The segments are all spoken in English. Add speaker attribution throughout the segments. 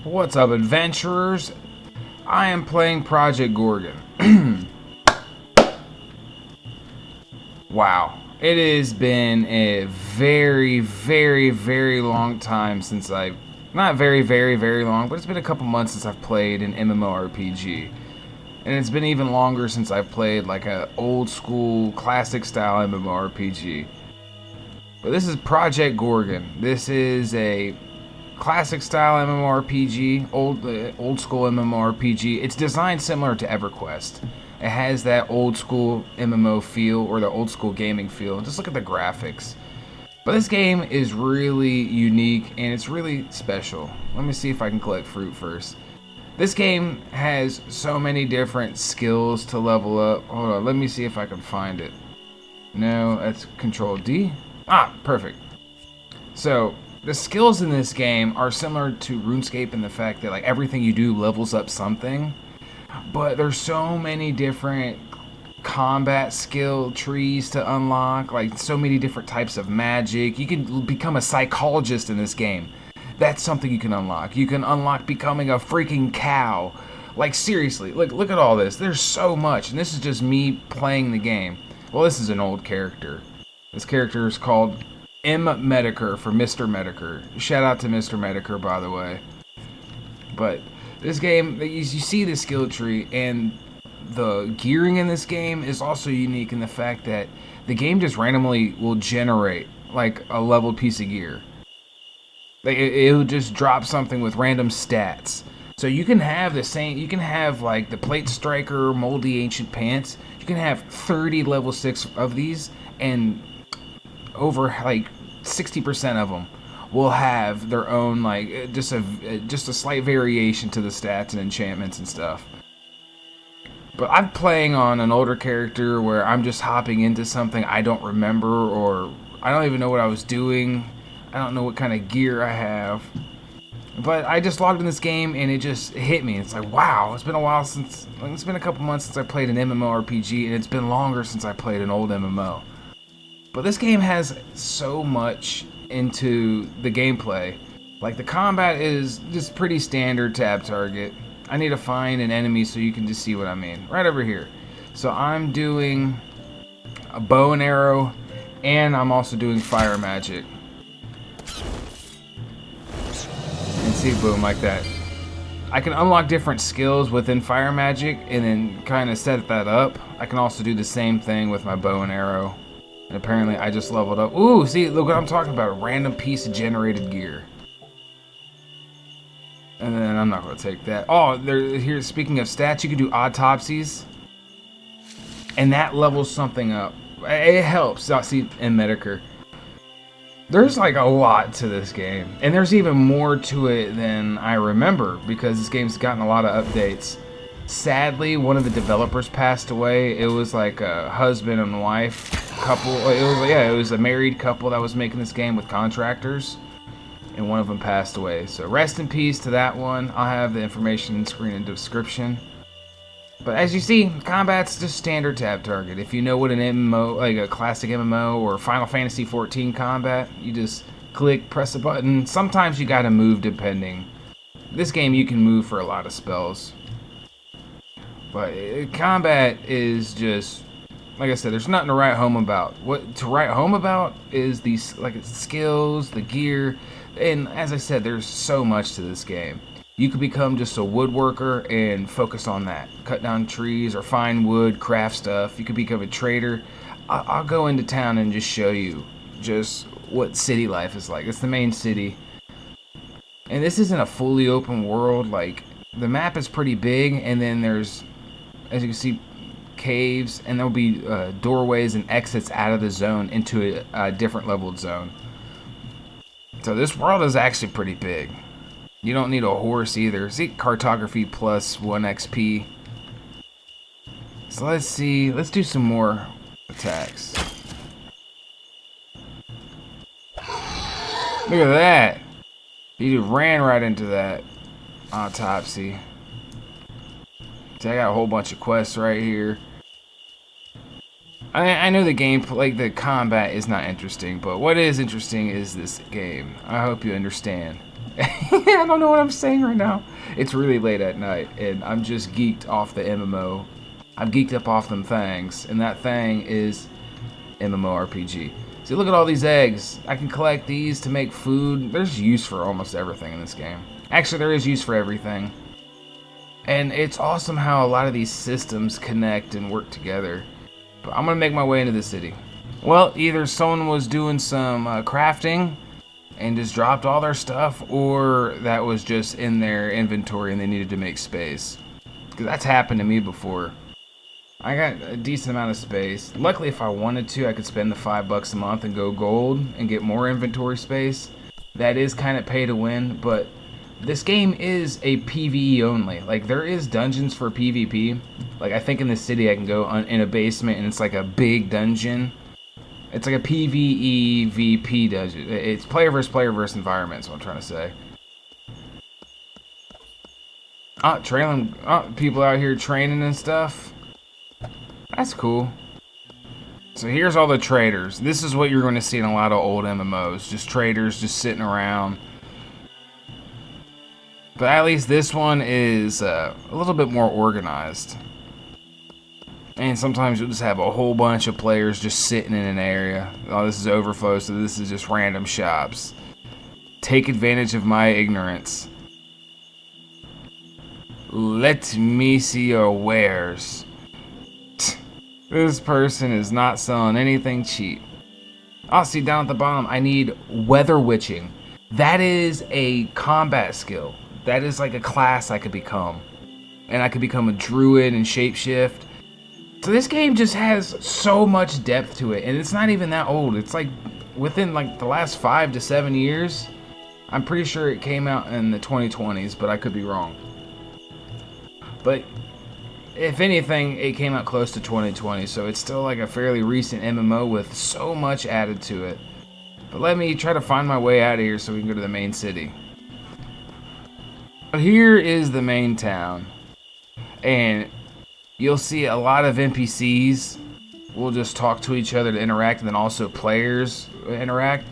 Speaker 1: What's up, adventurers? I am playing Project Gorgon. Wow. It has been a very long time since I've... Not very long, but it's been a couple months since I've played an MMORPG. And it's been even longer since I've played like a old school, classic style MMORPG. But this is Project Gorgon. This is a classic style MMORPG, old school MMORPG. It's designed similar to EverQuest. It has that old school MMO feel, or the old school gaming feel. Just look at the graphics. But this game is really unique and it's really special. Let me see if I can collect fruit first. This game has so many different skills to level up. Hold on, let me see if I can find it. No, that's Control D. Ah, perfect. So, the skills in this game are similar to RuneScape in the fact that like everything you do levels up something. But there's so many different combat skill trees to unlock, like so many different types of magic. You can become a psychologist in this game. That's something you can unlock. You can unlock becoming a freaking cow. Like seriously, look at all this. There's so much, and this is just me playing the game. Well, this is an old character. This character is called M. Mediker for Mr. Mediker. Shout out to Mr. Mediker, by the way. But this game, you see the skill tree, and the gearing in this game is also unique in the fact that the game just randomly will generate like a leveled piece of gear. Like it'll just drop something with random stats. So you can have the same, you can have like the Plate Striker Moldy Ancient Pants. You can have 30 level 6 of these, and over like 60% of them will have their own like just a slight variation to the stats and enchantments and stuff. But I'm playing on an older character where I'm just hopping into something I don't remember, or I don't even know what I was doing. I don't know what kind of gear I have. But I just logged in this game and it just hit me. It's like, wow, it's been a while since, it's been a couple months since I played an MMORPG, and it's been longer since I played an old MMO. But this game has so much into the gameplay. Like the combat is just pretty standard tab target. I need to find an enemy so you can just see what I mean. Right over here. So I'm doing a bow and arrow, and I'm also doing fire magic. And see, boom, like that. I can unlock different skills within fire magic and then kind of set that up. I can also do the same thing with my bow and arrow. And apparently I just leveled up. Ooh, see, look what I'm talking about. A random piece of generated gear. And then I'm not going to take that. Oh, here, speaking of stats, you can do autopsies. And that levels something up. It helps. See, in Mediker. There's like a lot to this game. And there's even more to it than I remember, because this game's gotten a lot of updates. Sadly, one of the developers passed away. It was like a husband and wife couple. It was a married couple that was making this game with contractors, and one of them passed away. So rest in peace to that one. I'll have the information in screen and description. But as you see, combat's just standard tab target. If you know what an MMO, like a classic MMO or Final Fantasy 14 combat, you just click, press a button. Sometimes you gotta move depending. This game you can move for a lot of spells. But combat is just, like I said, there's nothing to write home about. What to write home about is these like skills, the gear, and as I said, there's so much to this game. You could become just a woodworker and focus on that. Cut down trees or find wood, craft stuff. You could become a trader. I'll go into town and just show you just what city life is like. It's the main city. And this isn't a fully open world. Like, the map is pretty big, and then there's, as you can see, caves, and there'll be doorways and exits out of the zone into a different leveled zone. So this world is actually pretty big. You don't need a horse either. See, cartography plus 1 XP. So let's see, let's do some more attacks. Look at that. He just ran right into that autopsy. See, I got a whole bunch of quests right here. I know the game, like the combat is not interesting, but what is interesting is this game. I hope you understand. I don't know what I'm saying right now. It's really late at night, and I'm just geeked off the MMO. I'm geeked up off them things, and that thing is MMORPG. See, look at all these eggs. I can collect these to make food. There's use for almost everything in this game. Actually, there is use for everything. And it's awesome how a lot of these systems connect and work together. But I'm going to make my way into the city. Well, either someone was doing some crafting and just dropped all their stuff, or that was just in their inventory and they needed to make space. Because that's happened to me before. I got a decent amount of space. Luckily, if I wanted to, I could spend the $5 a month and go gold and get more inventory space. That is kind of pay to win, but this game is a PvE only. Like, there is dungeons for PvP. Like, I think in the city I can go in a basement and it's like a big dungeon. It's like a PvE VP dungeon. It's player versus environment is what I'm trying to say. Trailing people out here training and stuff. That's cool. So here's all the traders. This is what you're going to see in a lot of old MMOs. Just traders just sitting around. But at least this one is a little bit more organized. And sometimes you'll just have a whole bunch of players just sitting in an area. Oh, this is overflow, so this is just random shops. Take advantage of my ignorance. Let me see your wares. This person is not selling anything cheap. Oh, see down at the bottom, I need weather witching. That is a combat skill. That is like a class I could become. And I could become a druid and shapeshift. So this game just has so much depth to it, and it's not even that old. It's like within like the last 5 to 7 years. I'm pretty sure it came out in the 2020s, but I could be wrong. But if anything, it came out close to 2020, so it's still like a fairly recent MMO with so much added to it. But let me try to find my way out of here so we can go to the main city. Here is the main town, and you'll see a lot of NPCs will just talk to each other to interact, and then also players interact.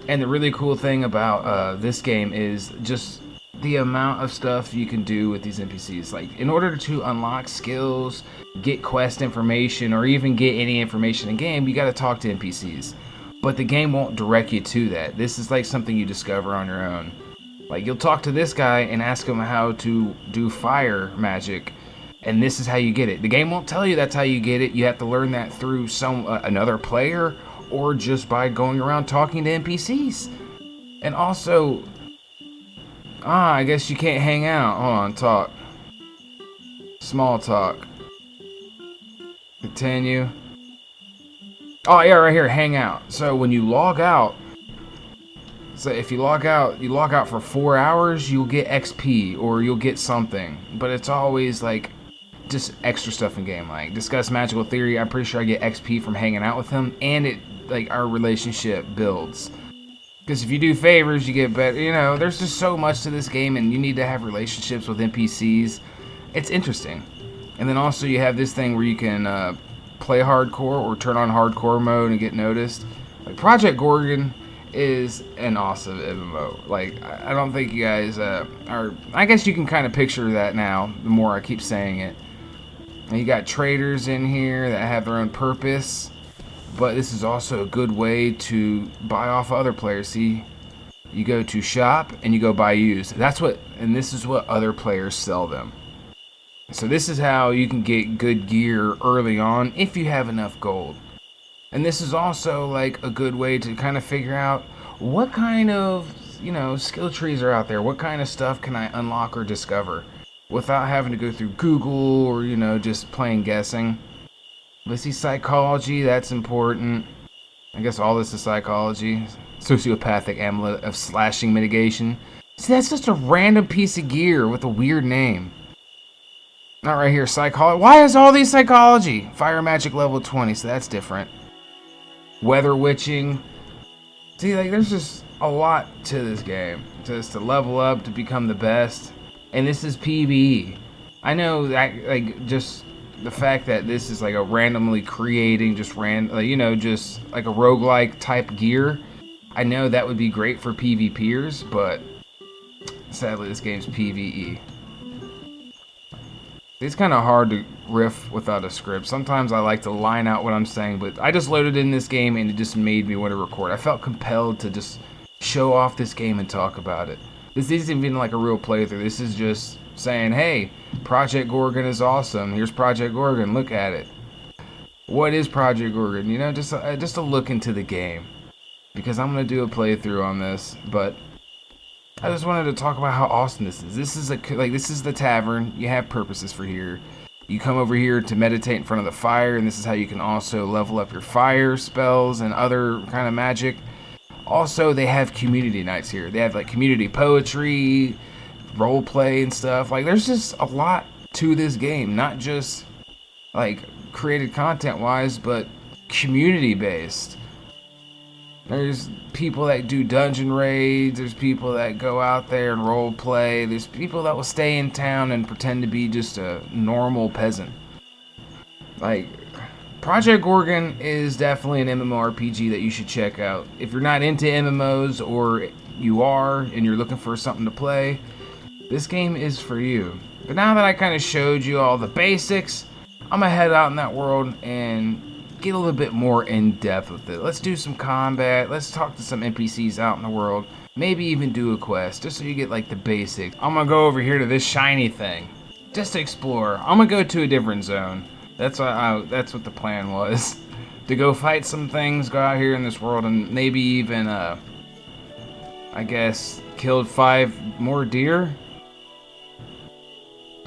Speaker 1: And the really cool thing about this game is just the amount of stuff you can do with these NPCs. Like, in order to unlock skills, get quest information, or even get any information in game, you got to talk to NPCs. But the game won't direct you to that. This is like something you discover on your own. Like, you'll talk to this guy and ask him how to do fire magic, and this is how you get it. The game won't tell you that's how you get it. You have to learn that through another player, or just by going around talking to NPCs. And also, I guess you can't hang out. Hold on, talk. Small talk. Continue. Oh yeah, right here, hang out. So when you log out, so if you log out for 4 hours, you'll get XP or you'll get something. But it's always like just extra stuff in game, like discuss magical theory. I'm pretty sure I get XP from hanging out with him, and it like our relationship builds. Because if you do favors, you get better. You know, there's just so much to this game, and you need to have relationships with NPCs. It's interesting. And then also you have this thing where you can play hardcore or turn on hardcore mode and get noticed. Like Project Gorgon is an awesome MMO. Like, I don't think you guys are. I guess you can kind of picture that now. The more I keep saying it. And you got traders in here that have their own purpose. But this is also a good way to buy off other players. See, you go to shop and you go buy used. And this is what other players sell them. So this is how you can get good gear early on if you have enough gold. And this is also like a good way to kind of figure out what kind of, skill trees are out there. What kind of stuff can I unlock or discover without having to go through Google or, just plain guessing. Let's see, psychology, that's important. I guess all this is psychology. Sociopathic amulet of slashing mitigation. See, that's just a random piece of gear with a weird name. Not right here, psychology. Why is all these psychology? Fire magic level 20, so that's different. Weather witching. See, like, there's just a lot to this game. Just to level up, to become the best. And this is PvE. I know that, like, just the fact that this is like a randomly creating, just like a roguelike type gear. I know that would be great for PvPers, but Sadly, this game's PvE. It's kind of hard to riff without a script. Sometimes I like to line out what I'm saying, but I just loaded in this game and it just made me want to record. I felt compelled to just show off this game and talk about it. This isn't even like a real playthrough. This is just saying, hey, Project Gorgon is awesome. Here's Project Gorgon. Look at it. What is Project Gorgon? You know, just a look into the game. Because I'm going to do a playthrough on this, but I just wanted to talk about how awesome this is. This is the tavern. You have purposes for here. You come over here to meditate in front of the fire, and this is how you can also level up your fire spells and other kind of magic. Also, they have community nights here. They have like community poetry, role play and stuff. Like, there's just a lot to this game, not just like created content wise, but community based. There's people that do dungeon raids, there's people that go out there and role play, there's people that will stay in town and pretend to be just a normal peasant. Like, Project Gorgon is definitely an MMORPG that you should check out. If you're not into MMOs, or you are and you're looking for something to play, this game is for you. But now that I kind of showed you all the basics, I'm gonna head out in that world and get a little bit more in depth with it. Let's do some combat. Let's talk to some NPCs out in the world. Maybe even do a quest, just so you get like the basics. I'm gonna go over here to this shiny thing, just to explore. I'm gonna go to a different zone. That's what the plan was, to go fight some things, go out here in this world, and maybe even I guess killed 5 more deer.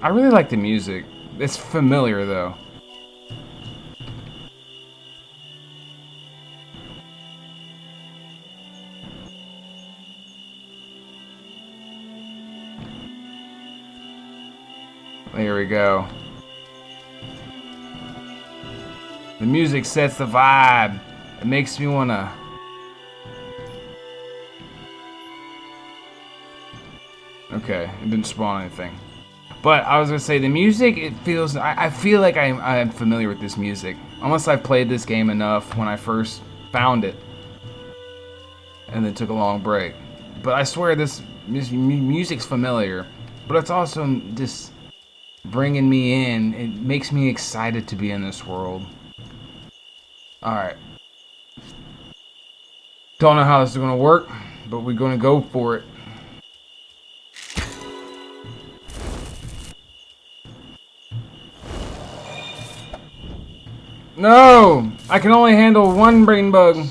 Speaker 1: I really like the music. It's familiar though. There we go. The music sets the vibe. It makes me wanna... Okay, it didn't spawn anything. But I was gonna say, the music, it feels... I feel like I'm familiar with this music. Unless I've played this game enough when I first found it. And then took a long break. But I swear this music's familiar. But it's also just bringing me in. It makes me excited to be in this world. Alright. Don't know how this is going to work, but we're going to go for it. No! I can only handle one brain bug.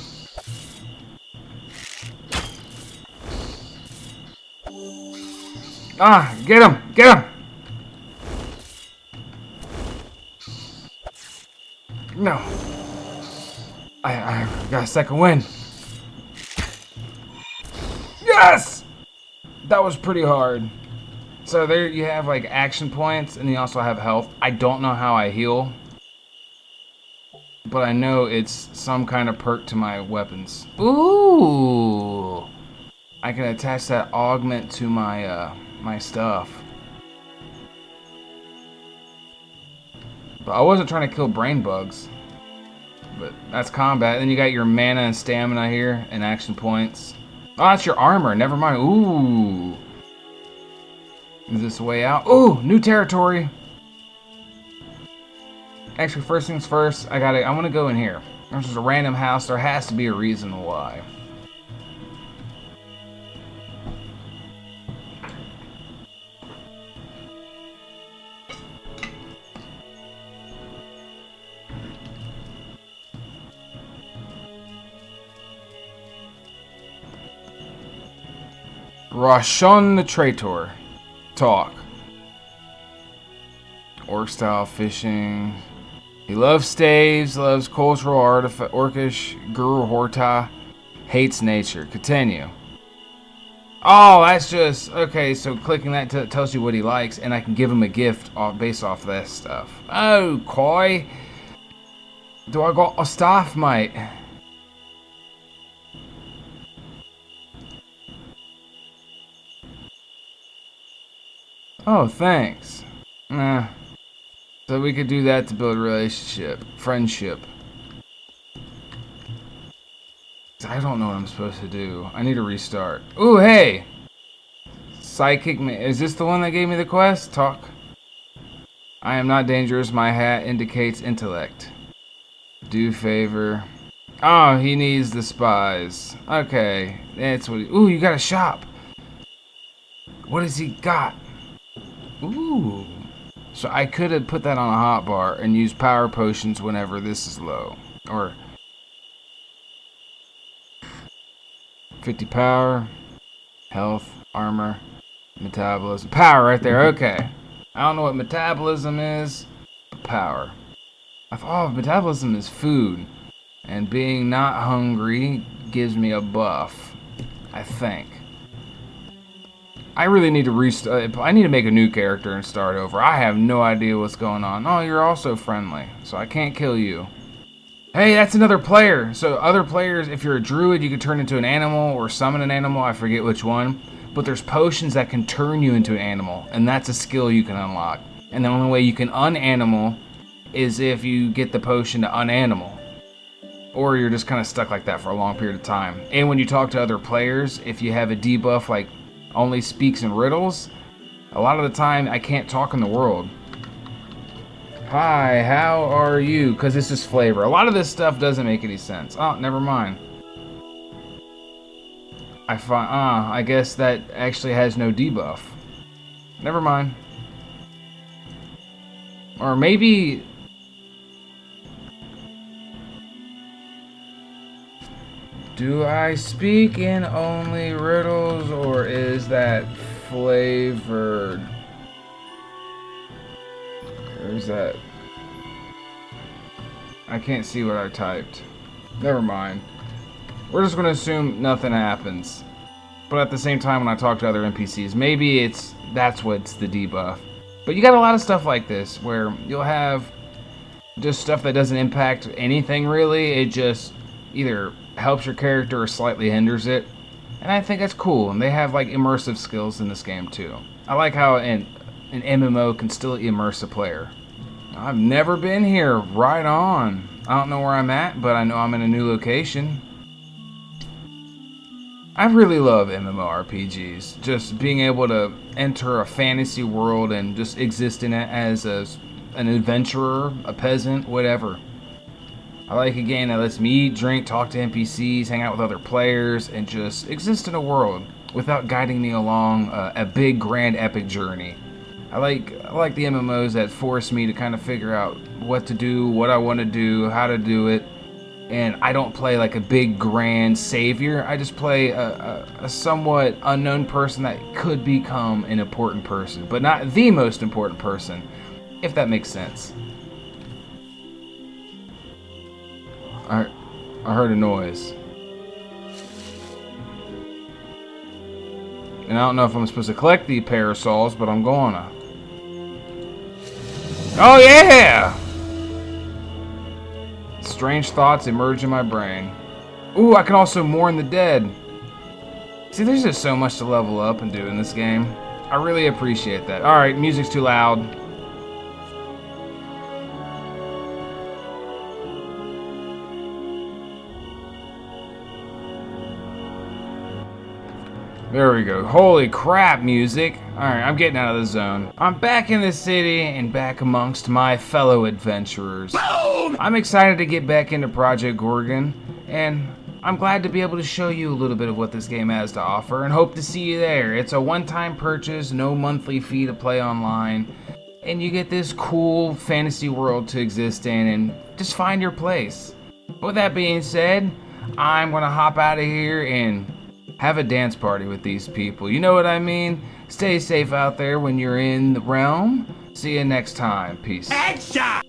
Speaker 1: Ah, get him! Get him! No. I got a second win. Yes! That was pretty hard. So there you have like action points, and you also have health. I don't know how I heal, but I know it's some kind of perk to my weapons. Ooh! I can attach that augment to my my stuff. But I wasn't trying to kill brain bugs. But that's combat. Then you got your mana and stamina here, and action points. Oh, that's your armor. Never mind. Ooh. Is this the way out? Ooh, new territory. Actually, first things first, I want to go in here. This is a random house. There has to be a reason why. Rashon the Traitor. Talk. Orc style fishing. He loves staves, loves cultural artifact, orcish, guru horta, hates nature. Continue. Oh, that's just... Okay, so clicking that tells you what he likes, and I can give him a gift based off that stuff. Oh, coy. Do I got a staff, mate? Oh, thanks. Nah. So we could do that to build a relationship. Friendship. I don't know what I'm supposed to do. I need to restart. Ooh, hey! Psychic man. Is this the one that gave me the quest? Talk. I am not dangerous. My hat indicates intellect. Do favor. Oh, he needs the spies. Okay. That's what he... Ooh, you got a shop. What has he got? Ooh. So I could have put that on a hotbar and used power potions whenever this is low. Or 50 power, health, armor, metabolism. Power right there, okay. I don't know what metabolism is, but power. I thought, oh, metabolism is food. And being not hungry gives me a buff, I think. I really need to I need to make a new character and start over. I have no idea what's going on. Oh, you're also friendly, so I can't kill you. Hey, that's another player. So other players, if you're a druid, you can turn into an animal or summon an animal. I forget which one. But there's potions that can turn you into an animal, and that's a skill you can unlock. And the only way you can unanimal is if you get the potion to unanimal. Or you're just kind of stuck like that for a long period of time. And when you talk to other players, if you have a debuff like only speaks in riddles, a lot of the time I can't talk in the world. Hi, how are you? Because it's just flavor. A lot of this stuff doesn't make any sense. Oh, never mind. I guess that actually has no debuff. Never mind. Or maybe... Do I speak in only riddles, or is that flavored? Or is that... I can't see what I typed. Never mind. We're just going to assume nothing happens. But at the same time, when I talk to other NPCs, maybe that's what's the debuff. But you got a lot of stuff like this, where you'll have just stuff that doesn't impact anything really. It just either helps your character or slightly hinders it. And I think that's cool. And they have like immersive skills in this game too. I like how an MMO can still immerse a player. I've never been here. Right on. I don't know where I'm at, but I know I'm in a new location. I really love MMORPGs. Just being able to enter a fantasy world and just exist in it as an adventurer, a peasant, whatever. I like a game that lets me eat, drink, talk to NPCs, hang out with other players, and just exist in a world without guiding me along a big, grand, epic journey. I like the MMOs that force me to kind of figure out what to do, what I want to do, how to do it. And I don't play like a big, grand savior. I just play a somewhat unknown person that could become an important person, but not the most important person, if that makes sense. I heard a noise. And I don't know if I'm supposed to collect the parasols, but I'm gonna. Oh yeah! Strange thoughts emerge in my brain. Ooh, I can also mourn the dead. See, there's just so much to level up and do in this game. I really appreciate that. Alright, music's too loud. There we go. Holy crap, music. Alright, I'm getting out of the zone. I'm back in the city and back amongst my fellow adventurers. Boom! I'm excited to get back into Project Gorgon, and I'm glad to be able to show you a little bit of what this game has to offer, and hope to see you there. It's a one-time purchase, no monthly fee to play online, and you get this cool fantasy world to exist in, and just find your place. With that being said, I'm gonna hop out of here and have a dance party with these people. You know what I mean? Stay safe out there when you're in the realm. See you next time. Peace. Headshot!